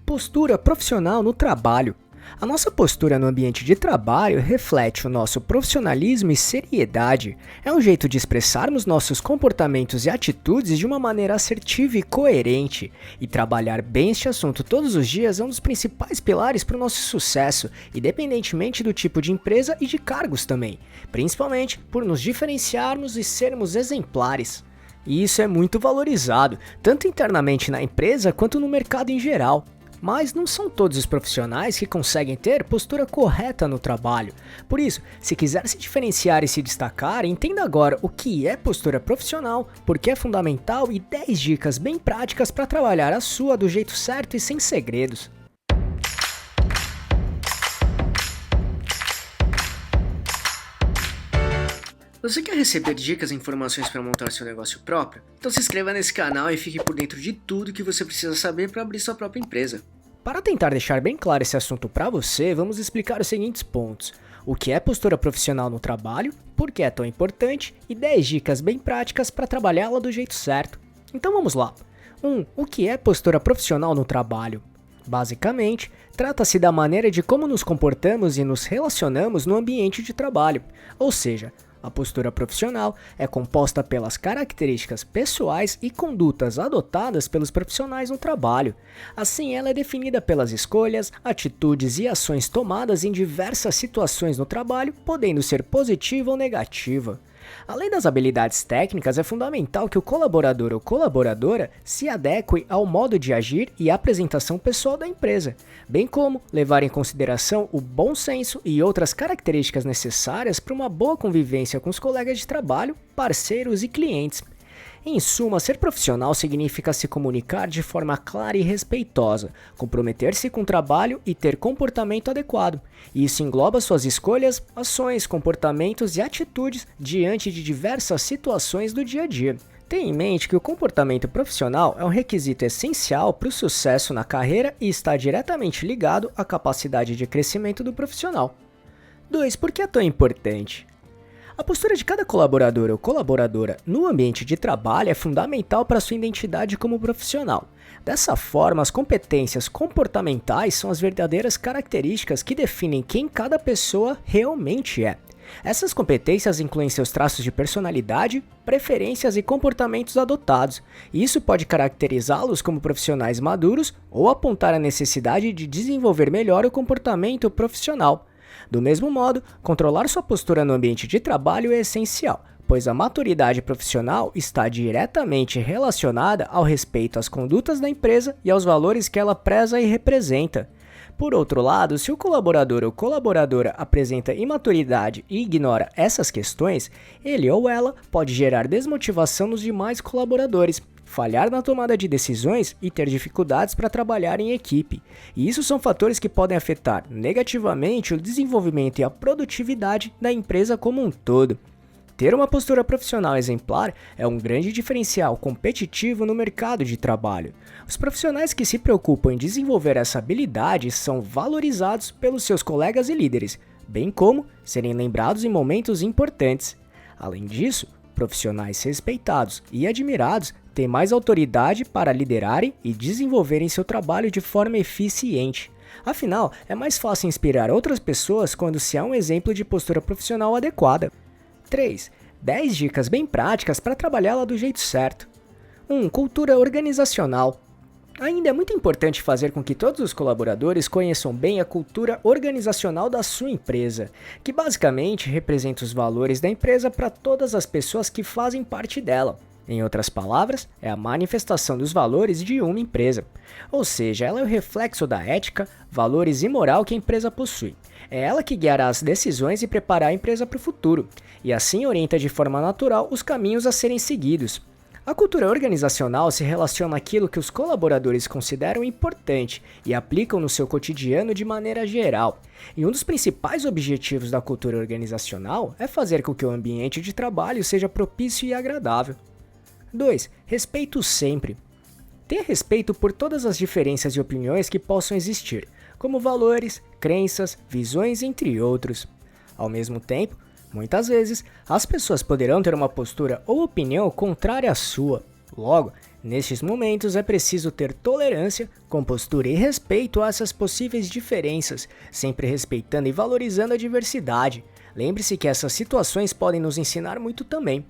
Postura profissional no trabalho. A nossa postura no ambiente de trabalho reflete o nosso profissionalismo e seriedade. É um jeito de expressarmos nossos comportamentos e atitudes de uma maneira assertiva e coerente. E trabalhar bem este assunto todos os dias é um dos principais pilares para o nosso sucesso, independentemente do tipo de empresa e de cargos também, principalmente por nos diferenciarmos e sermos exemplares. E isso é muito valorizado, tanto internamente na empresa quanto no mercado em geral. Mas não são todos os profissionais que conseguem ter postura correta no trabalho. Por isso, se quiser se diferenciar e se destacar, entenda agora o que é postura profissional, por que é fundamental e 10 dicas bem práticas para trabalhar a sua do jeito certo e sem segredos. Você quer receber dicas e informações para montar seu negócio próprio? Então se inscreva nesse canal e fique por dentro de tudo que você precisa saber para abrir sua própria empresa. Para tentar deixar bem claro esse assunto para você, vamos explicar os seguintes pontos. O que é postura profissional no trabalho, por que é tão importante e 10 dicas bem práticas para trabalhá-la do jeito certo. Então vamos lá. 1. O que é postura profissional no trabalho? Basicamente, trata-se da maneira de como nos comportamos e nos relacionamos no ambiente de trabalho, ou seja, a postura profissional é composta pelas características pessoais e condutas adotadas pelos profissionais no trabalho. Assim, ela é definida pelas escolhas, atitudes e ações tomadas em diversas situações no trabalho, podendo ser positiva ou negativa. Além das habilidades técnicas, é fundamental que o colaborador ou colaboradora se adeque ao modo de agir e apresentação pessoal da empresa, bem como levar em consideração o bom senso e outras características necessárias para uma boa convivência com os colegas de trabalho, parceiros e clientes. Em suma, ser profissional significa se comunicar de forma clara e respeitosa, comprometer-se com o trabalho e ter comportamento adequado. Isso engloba suas escolhas, ações, comportamentos e atitudes diante de diversas situações do dia a dia. Tenha em mente que o comportamento profissional é um requisito essencial para o sucesso na carreira e está diretamente ligado à capacidade de crescimento do profissional. 2. Por que é tão importante? A postura de cada colaborador ou colaboradora no ambiente de trabalho é fundamental para sua identidade como profissional. Dessa forma, as competências comportamentais são as verdadeiras características que definem quem cada pessoa realmente é. Essas competências incluem seus traços de personalidade, preferências e comportamentos adotados, e isso pode caracterizá-los como profissionais maduros ou apontar a necessidade de desenvolver melhor o comportamento profissional. Do mesmo modo, controlar sua postura no ambiente de trabalho é essencial, pois a maturidade profissional está diretamente relacionada ao respeito às condutas da empresa e aos valores que ela preza e representa. Por outro lado, se o colaborador ou colaboradora apresenta imaturidade e ignora essas questões, ele ou ela pode gerar desmotivação nos demais colaboradores, falhar na tomada de decisões e ter dificuldades para trabalhar em equipe. E isso são fatores que podem afetar negativamente o desenvolvimento e a produtividade da empresa como um todo. Ter uma postura profissional exemplar é um grande diferencial competitivo no mercado de trabalho. Os profissionais que se preocupam em desenvolver essa habilidade são valorizados pelos seus colegas e líderes, bem como serem lembrados em momentos importantes. Além disso, profissionais respeitados e admirados têm mais autoridade para liderarem e desenvolverem seu trabalho de forma eficiente. Afinal, é mais fácil inspirar outras pessoas quando se há um exemplo de postura profissional adequada. 3. 10 dicas bem práticas para trabalhá-la do jeito certo. 1. Cultura organizacional. Ainda é muito importante fazer com que todos os colaboradores conheçam bem a cultura organizacional da sua empresa, que basicamente representa os valores da empresa para todas as pessoas que fazem parte dela. Em outras palavras, é a manifestação dos valores de uma empresa. Ou seja, ela é o reflexo da ética, valores e moral que a empresa possui. É ela que guiará as decisões e preparar a empresa para o futuro, e assim orienta de forma natural os caminhos a serem seguidos. A cultura organizacional se relaciona àquilo que os colaboradores consideram importante e aplicam no seu cotidiano de maneira geral. E um dos principais objetivos da cultura organizacional é fazer com que o ambiente de trabalho seja propício e agradável. 2. Respeito sempre. Ter respeito por todas as diferenças e opiniões que possam existir, como valores, crenças, visões, entre outros. Ao mesmo tempo, muitas vezes, as pessoas poderão ter uma postura ou opinião contrária à sua. Logo, nestes momentos é preciso ter tolerância, compostura e respeito a essas possíveis diferenças, sempre respeitando e valorizando a diversidade. Lembre-se que essas situações podem nos ensinar muito também.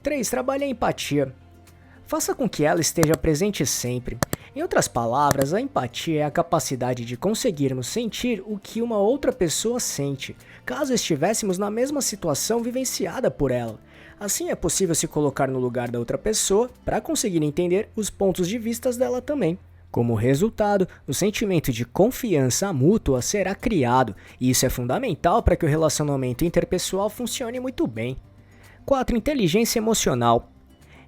3. Trabalhe a empatia. Faça com que ela esteja presente sempre. Em outras palavras, a empatia é a capacidade de conseguirmos sentir o que uma outra pessoa sente, caso estivéssemos na mesma situação vivenciada por ela. Assim é possível se colocar no lugar da outra pessoa para conseguir entender os pontos de vista dela também. Como resultado, o sentimento de confiança mútua será criado, e isso é fundamental para que o relacionamento interpessoal funcione muito bem. 4. Inteligência emocional.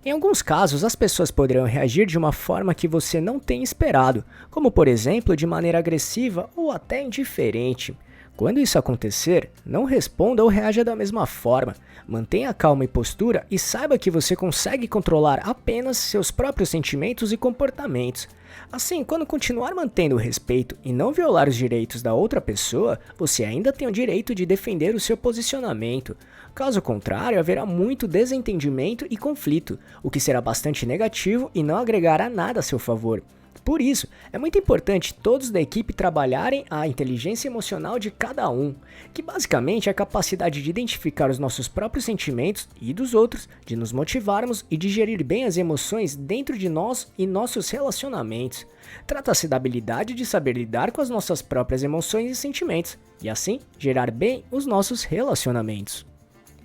Em alguns casos, as pessoas poderão reagir de uma forma que você não tem esperado, como por exemplo de maneira agressiva ou até indiferente. Quando isso acontecer, não responda ou reaja da mesma forma. Mantenha calma e postura e saiba que você consegue controlar apenas seus próprios sentimentos e comportamentos. Assim, quando continuar mantendo o respeito e não violar os direitos da outra pessoa, você ainda tem o direito de defender o seu posicionamento. Caso contrário, haverá muito desentendimento e conflito, o que será bastante negativo e não agregará nada a seu favor. Por isso, é muito importante todos da equipe trabalharem a inteligência emocional de cada um, que basicamente é a capacidade de identificar os nossos próprios sentimentos e dos outros, de nos motivarmos e de gerir bem as emoções dentro de nós e nossos relacionamentos. Trata-se da habilidade de saber lidar com as nossas próprias emoções e sentimentos, e assim gerar bem os nossos relacionamentos.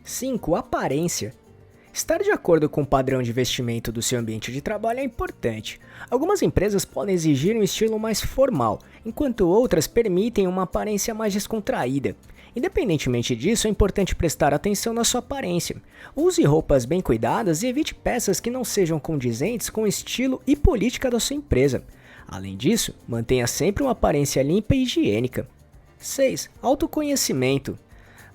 5. Aparência. Estar de acordo com o padrão de vestimento do seu ambiente de trabalho é importante. Algumas empresas podem exigir um estilo mais formal, enquanto outras permitem uma aparência mais descontraída. Independentemente disso, é importante prestar atenção na sua aparência. Use roupas bem cuidadas e evite peças que não sejam condizentes com o estilo e política da sua empresa. Além disso, mantenha sempre uma aparência limpa e higiênica. 6. Autoconhecimento.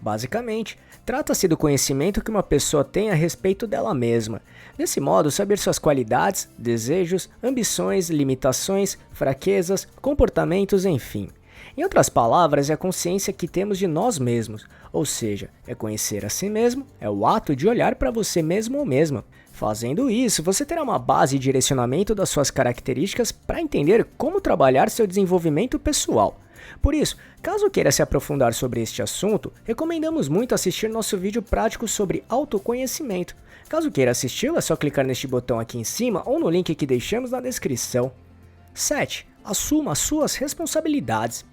Basicamente, trata-se do conhecimento que uma pessoa tem a respeito dela mesma. Desse modo, saber suas qualidades, desejos, ambições, limitações, fraquezas, comportamentos, enfim. Em outras palavras, é a consciência que temos de nós mesmos, ou seja, é conhecer a si mesmo, é o ato de olhar para você mesmo ou mesma. Fazendo isso, você terá uma base e direcionamento das suas características para entender como trabalhar seu desenvolvimento pessoal. Por isso, caso queira se aprofundar sobre este assunto, recomendamos muito assistir nosso vídeo prático sobre autoconhecimento. Caso queira assisti-lo, é só clicar neste botão aqui em cima ou no link que deixamos na descrição. 7. Assuma as suas responsabilidades.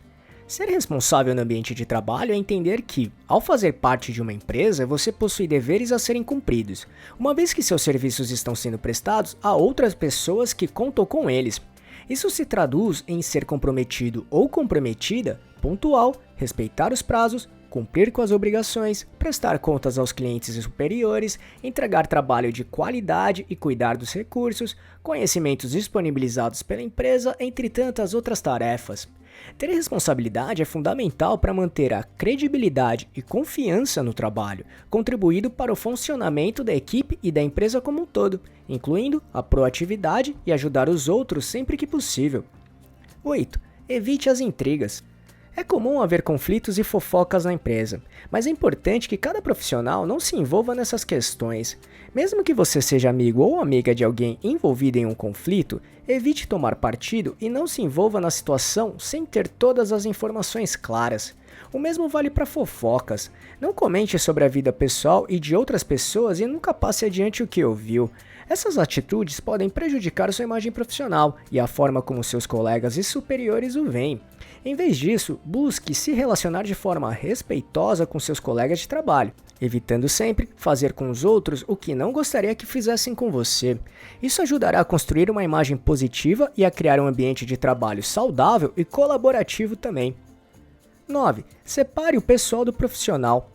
Ser responsável no ambiente de trabalho é entender que, ao fazer parte de uma empresa, você possui deveres a serem cumpridos, uma vez que seus serviços estão sendo prestados a outras pessoas que contam com eles. Isso se traduz em ser comprometido ou comprometida, pontual, respeitar os prazos, cumprir com as obrigações, prestar contas aos clientes superiores, entregar trabalho de qualidade e cuidar dos recursos, conhecimentos disponibilizados pela empresa, entre tantas outras tarefas. Ter responsabilidade é fundamental para manter a credibilidade e confiança no trabalho, contribuindo para o funcionamento da equipe e da empresa como um todo, incluindo a proatividade e ajudar os outros sempre que possível. 8. Evite as intrigas. É comum haver conflitos e fofocas na empresa, mas é importante que cada profissional não se envolva nessas questões. Mesmo que você seja amigo ou amiga de alguém envolvido em um conflito, evite tomar partido e não se envolva na situação sem ter todas as informações claras. O mesmo vale para fofocas. Não comente sobre a vida pessoal e de outras pessoas e nunca passe adiante o que ouviu. Essas atitudes podem prejudicar sua imagem profissional e a forma como seus colegas e superiores o veem. Em vez disso, busque se relacionar de forma respeitosa com seus colegas de trabalho, evitando sempre fazer com os outros o que não gostaria que fizessem com você. Isso ajudará a construir uma imagem positiva e a criar um ambiente de trabalho saudável e colaborativo também. 9. Separe o pessoal do profissional.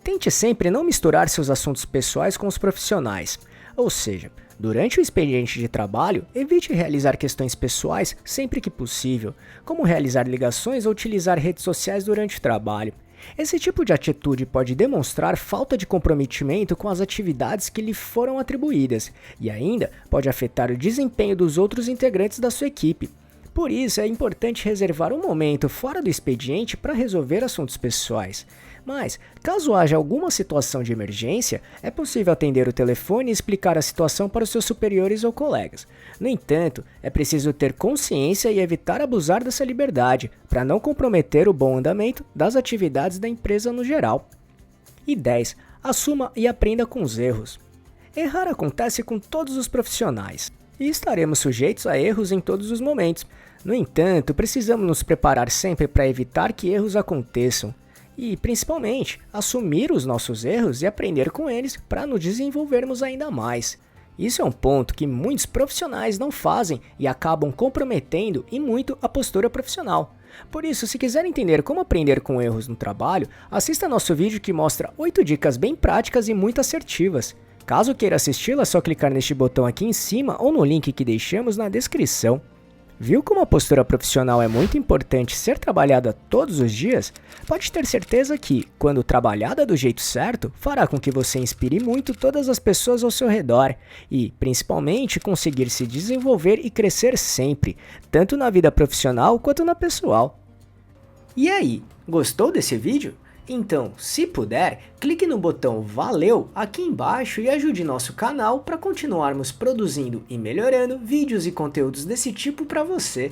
Tente sempre não misturar seus assuntos pessoais com os profissionais. Ou seja, durante o expediente de trabalho, evite realizar questões pessoais sempre que possível, como realizar ligações ou utilizar redes sociais durante o trabalho. Esse tipo de atitude pode demonstrar falta de comprometimento com as atividades que lhe foram atribuídas e ainda pode afetar o desempenho dos outros integrantes da sua equipe. Por isso é importante reservar um momento fora do expediente para resolver assuntos pessoais. Mas, caso haja alguma situação de emergência, é possível atender o telefone e explicar a situação para os seus superiores ou colegas. No entanto, é preciso ter consciência e evitar abusar dessa liberdade, para não comprometer o bom andamento das atividades da empresa no geral. E 10. Assuma e aprenda com os erros. Errar acontece com todos os profissionais, e estaremos sujeitos a erros em todos os momentos. No entanto, precisamos nos preparar sempre para evitar que erros aconteçam. E, principalmente, assumir os nossos erros e aprender com eles para nos desenvolvermos ainda mais. Isso é um ponto que muitos profissionais não fazem e acabam comprometendo e muito a postura profissional. Por isso, se quiser entender como aprender com erros no trabalho, assista nosso vídeo que mostra 8 dicas bem práticas e muito assertivas. Caso queira assisti-la, é só clicar neste botão aqui em cima ou no link que deixamos na descrição. Viu como a postura profissional é muito importante ser trabalhada todos os dias? Pode ter certeza que, quando trabalhada do jeito certo, fará com que você inspire muito todas as pessoas ao seu redor e, principalmente, conseguir se desenvolver e crescer sempre, tanto na vida profissional quanto na pessoal. E aí, gostou desse vídeo? Então, se puder, clique no botão Valeu aqui embaixo e ajude nosso canal para continuarmos produzindo e melhorando vídeos e conteúdos desse tipo para você.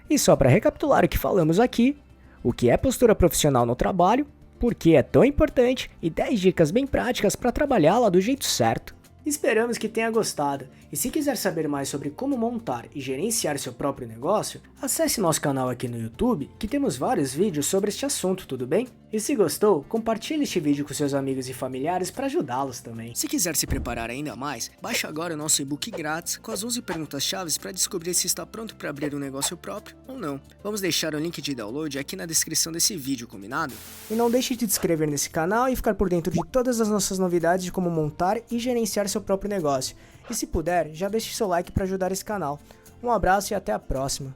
E só para recapitular o que falamos aqui, o que é postura profissional no trabalho, por que é tão importante e 10 dicas bem práticas para trabalhá-la do jeito certo. Esperamos que tenha gostado, e se quiser saber mais sobre como montar e gerenciar seu próprio negócio, acesse nosso canal aqui no YouTube, que temos vários vídeos sobre este assunto, tudo bem? E se gostou, compartilhe este vídeo com seus amigos e familiares para ajudá-los também. Se quiser se preparar ainda mais, baixe agora o nosso e-book grátis com as 11 perguntas-chave para descobrir se está pronto para abrir um negócio próprio ou não. Vamos deixar o link de download aqui na descrição desse vídeo, combinado? E não deixe de se inscrever nesse canal e ficar por dentro de todas as nossas novidades de como montar e gerenciar seu próprio negócio. E se puder, já deixe seu like para ajudar esse canal. Um abraço e até a próxima.